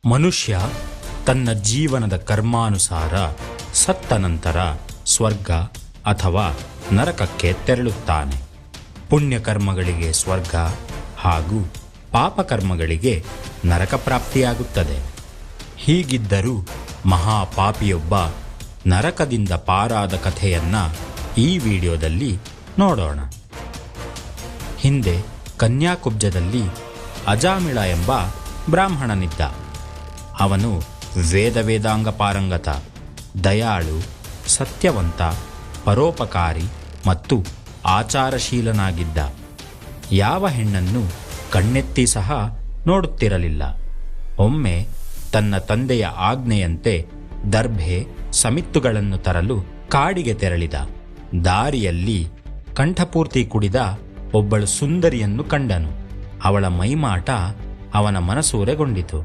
ಮನುಷ್ಯ ತನ್ನ ಜೀವನದ ಕರ್ಮಾನುಸಾರ ಸತ್ತ ನಂತರ ಸ್ವರ್ಗ ಅಥವಾ ನರಕಕ್ಕೆ ತೆರಳುತ್ತಾನೆ. ಪುಣ್ಯಕರ್ಮಗಳಿಗೆ ಸ್ವರ್ಗ ಹಾಗೂ ಪಾಪಕರ್ಮಗಳಿಗೆ ನರಕ ಪ್ರಾಪ್ತಿಯಾಗುತ್ತದೆ. ಹೀಗಿದ್ದರೂ ಮಹಾಪಾಪಿಯೊಬ್ಬ ನರಕದಿಂದ ಪಾರಾದ ಕಥೆಯನ್ನ ಈ ವಿಡಿಯೋದಲ್ಲಿ ನೋಡೋಣ. ಹಿಂದೆ ಕನ್ಯಾಕುಬ್ಜದಲ್ಲಿ ಅಜಾಮಿಳ ಎಂಬ ಬ್ರಾಹ್ಮಣನಿದ್ದ. ಅವನು ವೇದಾಂಗ ಪಾರಂಗತ, ದಯಾಳು, ಸತ್ಯವಂತ, ಪರೋಪಕಾರಿ ಮತ್ತು ಆಚಾರಶೀಲನಾಗಿದ್ದ. ಯಾವ ಹೆಣ್ಣನ್ನು ಕಣ್ಣೆತ್ತಿ ಸಹ ನೋಡುತ್ತಿರಲಿಲ್ಲ. ಒಮ್ಮೆ ತನ್ನ ತಂದೆಯ ಆಜ್ಞೆಯಂತೆ ದರ್ಭೆ ಸಮಿತ್ತುಗಳನ್ನು ತರಲು ಕಾಡಿಗೆ ತೆರಳಿದ. ದಾರಿಯಲ್ಲಿ ಕಂಠಪೂರ್ತಿ ಕುಡಿದ ಒಬ್ಬಳು ಸುಂದರಿಯನ್ನು ಕಂಡನು. ಅವಳ ಮೈಮಾಟ ಅವನ ಮನಸೂರೆಗೊಂಡಿತು.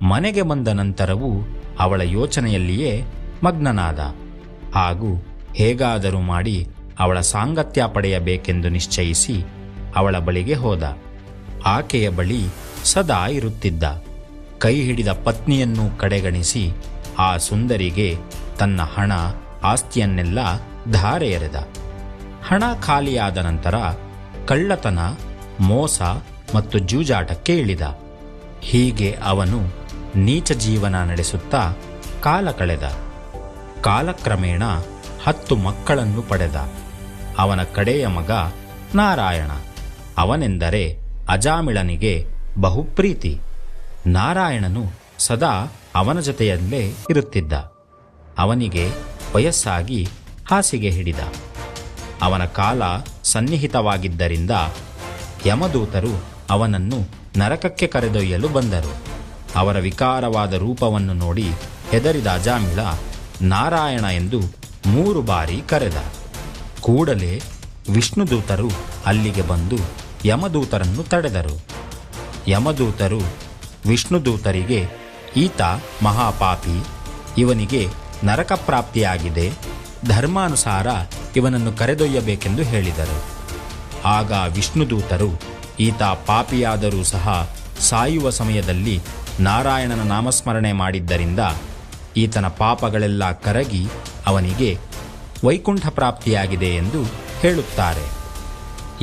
ಮನೆಗೆ ಬಂದ ನಂತರವೂ ಅವಳ ಯೋಚನೆಯಲ್ಲಿಯೇ ಮಗ್ನನಾದ ಹಾಗೂ ಹೇಗಾದರೂ ಮಾಡಿ ಅವಳ ಸಾಂಗತ್ಯ ಪಡೆಯಬೇಕೆಂದು ನಿಶ್ಚಯಿಸಿ ಅವಳ ಬಳಿಗೆ ಹೋದ. ಆಕೆಯ ಬಳಿ ಸದಾ ಇರುತ್ತಿದ್ದ. ಕೈ ಹಿಡಿದ ಪತ್ನಿಯನ್ನು ಕಡೆಗಣಿಸಿ ಆ ಸುಂದರಿಗೆ ತನ್ನ ಹಣ ಆಸ್ತಿಯನ್ನೆಲ್ಲ ಧಾರೆ ಎರೆದ. ಹಣ ಖಾಲಿಯಾದ ನಂತರ ಕಳ್ಳತನ, ಮೋಸ ಮತ್ತು ಜೂಜಾಟಕ್ಕೆ ಇಳಿದ. ಹೀಗೆ ಅವನು ನೀಚ ಜೀವನ ನಡೆಸುತ್ತಾ ಕಾಲ ಕಳೆದ. ಕಾಲಕ್ರಮೇಣ 10 ಮಕ್ಕಳನ್ನು ಪಡೆದ. ಅವನ ಕಡೆಯ ಮಗ ನಾರಾಯಣ. ಅವನೆಂದರೆ ಅಜಾಮಿಳನಿಗೆ ಬಹುಪ್ರೀತಿ. ನಾರಾಯಣನು ಸದಾ ಅವನ ಜೊತೆಯಲ್ಲೇ ಇರುತ್ತಿದ್ದ. ಅವನಿಗೆ ವಯಸ್ಸಾಗಿ ಹಾಸಿಗೆ ಹಿಡಿದ. ಅವನ ಕಾಲ ಸನ್ನಿಹಿತವಾಗಿದ್ದರಿಂದ ಯಮದೂತರು ಅವನನ್ನು ನರಕಕ್ಕೆ ಕರೆದೊಯ್ಯಲು ಬಂದರು. ಅವರ ವಿಕಾರವಾದ ರೂಪವನ್ನು ನೋಡಿ ಹೆದರಿದ ಅಜಾಮಿಳ ನಾರಾಯಣ ಎಂದು 3 ಬಾರಿ ಕರೆದ. ಕೂಡಲೇ ವಿಷ್ಣುದೂತರು ಅಲ್ಲಿಗೆ ಬಂದು ಯಮದೂತರನ್ನು ತಡೆದರು. ಯಮದೂತರು ವಿಷ್ಣುದೂತರಿಗೆ, ಈತ ಮಹಾಪಾಪಿ, ಇವನಿಗೆ ನರಕ ಪ್ರಾಪ್ತಿಯಾಗಿದೆ, ಧರ್ಮಾನುಸಾರ ಇವನನ್ನು ಕರೆದೊಯ್ಯಬೇಕೆಂದು ಹೇಳಿದರು. ಆಗ ವಿಷ್ಣುದೂತರು, ಈತ ಪಾಪಿಯಾದರೂ ಸಹ ಸಾಯುವ ಸಮಯದಲ್ಲಿ ನಾರಾಯಣನ ನಾಮಸ್ಮರಣೆ ಮಾಡಿದ್ದರಿಂದ ಈತನ ಪಾಪಗಳೆಲ್ಲ ಕರಗಿ ಅವನಿಗೆ ವೈಕುಂಠ ಪ್ರಾಪ್ತಿಯಾಗಿದೆ ಎಂದು ಹೇಳುತ್ತಾರೆ.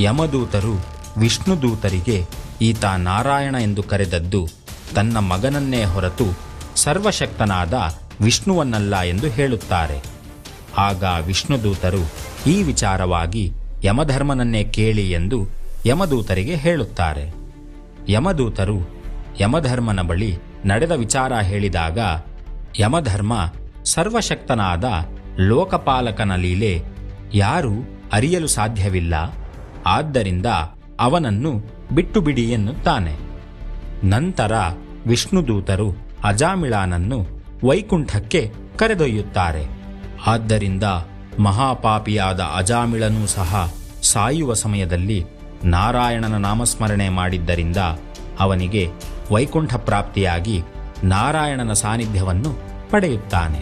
ಯಮದೂತರು ವಿಷ್ಣುದೂತರಿಗೆ ಈತ ನಾರಾಯಣ ಎಂದು ಕರೆದದ್ದು ತನ್ನ ಮಗನನ್ನೇ ಹೊರತು ಸರ್ವಶಕ್ತನಾದ ವಿಷ್ಣುವನ್ನಲ್ಲ ಎಂದು ಹೇಳುತ್ತಾರೆ. ಆಗ ವಿಷ್ಣುದೂತರು ಈ ವಿಚಾರವಾಗಿ ಯಮಧರ್ಮನನ್ನೇ ಕೇಳಿ ಎಂದು ಯಮದೂತರಿಗೆ ಹೇಳುತ್ತಾರೆ. ಯಮದೂತರು ಯಮಧರ್ಮನ ಬಳಿ ನಡೆದ ವಿಚಾರ ಹೇಳಿದಾಗ ಯಮಧರ್ಮ, ಸರ್ವಶಕ್ತನಾದ ಲೋಕಪಾಲಕನ ಲೀಲೆ ಯಾರೂ ಅರಿಯಲು ಸಾಧ್ಯವಿಲ್ಲ, ಆದ್ದರಿಂದ ಅವನನ್ನು ಬಿಟ್ಟು ಬಿಡಿ ಎನ್ನುತ್ತಾನೆ. ನಂತರ ವಿಷ್ಣುದೂತರು ಅಜಾಮಿಳನನ್ನು ವೈಕುಂಠಕ್ಕೆ ಕರೆದೊಯ್ಯುತ್ತಾರೆ. ಆದ್ದರಿಂದ ಮಹಾಪಾಪಿಯಾದ ಅಜಾಮಿಳನೂ ಸಹ ಸಾಯುವ ಸಮಯದಲ್ಲಿ ನಾರಾಯಣನ ನಾಮಸ್ಮರಣೆ ಮಾಡಿದ್ದರಿಂದ ಅವನಿಗೆ ವೈಕುಂಠ ಪ್ರಾಪ್ತಿಯಾಗಿ ನಾರಾಯಣನ ಸಾನ್ನಿಧ್ಯವನ್ನು ಪಡೆಯುತ್ತಾನೆ.